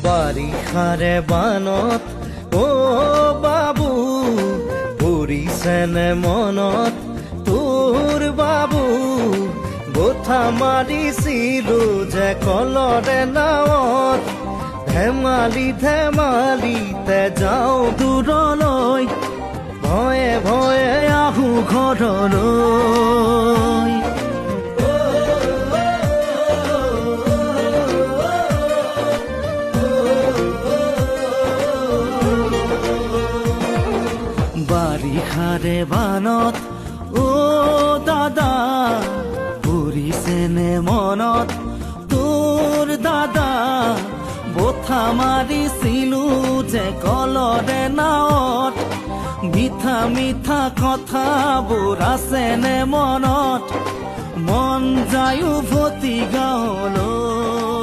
বাৰিষাৰে বানত অ বাবু পৰিছেনে মনত তোৰ বাবু গোঠা মাৰিছিলো যে কলৰে নাৱত ধেমালি ধেমালিতে যাওঁ দূৰলৈ ভয়ে ভয়ে আহো ঘৰলৈ বাৰিষাৰে বানত অ দাদা পৰিছেনে মনত তোৰ দাদা বঠা মাৰিছিলো যে কলৰে নাৱত মিঠা মিঠা কথাবোৰ আছেনে মনত মন যায় উভতি গাঁৱলৈ